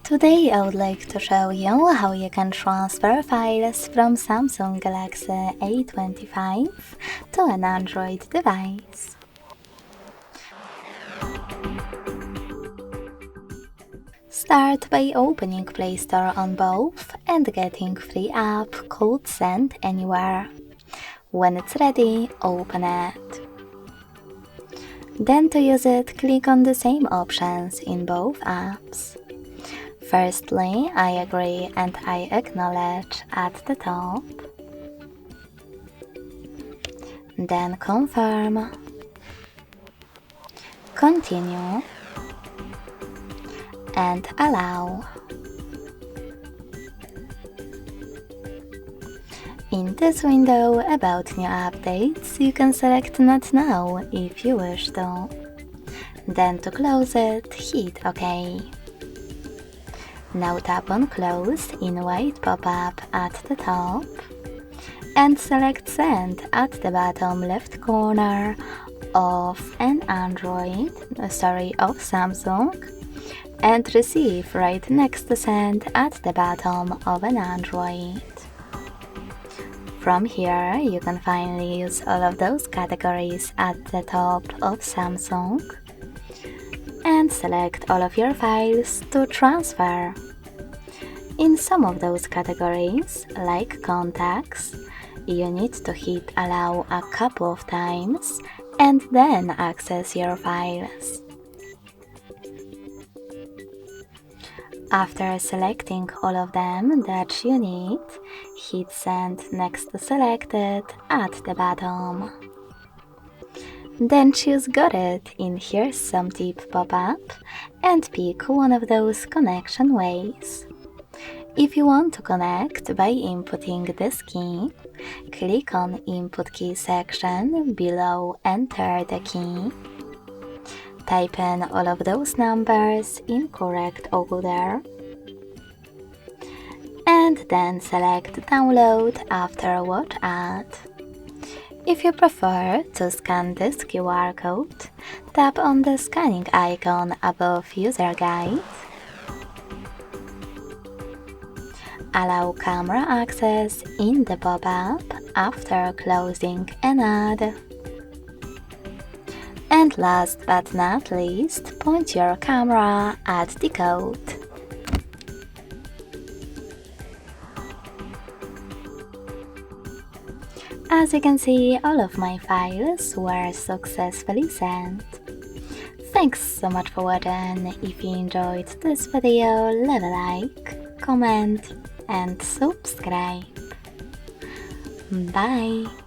Today I would like to show you how you can transfer files from Samsung Galaxy A25 to an Android device. Start by opening Play Store on both and getting free app called Send Anywhere. When it's ready, open it. Then to use it, click on the same options in both apps. Firstly, I agree and I acknowledge at the top. Then confirm. Continue. And allow. In this window about new updates, you can select Not Now if you wish to. Then to close it, hit OK. Now tap on Close in white pop-up at the top and select Send at the bottom left corner of Samsung and Receive right next to Send at the bottom of an Android. From here, you can finally use all of those categories at the top of Samsung and select all of your files to transfer. In some of those categories, like contacts, you need to hit allow a couple of times and then access your files. After selecting all of them that you need, hit Send next to Selected at the bottom. Then choose Got It in Here's Some Tip pop-up and pick one of those connection ways. If you want to connect by inputting this key, click on Input Key section below Enter the key. Type in all of those numbers in correct order and then select Download after Watch Ad. If you prefer to scan this QR code, tap on the scanning icon above User Guide. Allow camera access in the pop-up after closing an ad. And last but not least, point your camera at the code. As you can see, all of my files were successfully sent. Thanks so much for watching. If you enjoyed this video, leave a like, comment and subscribe. Bye!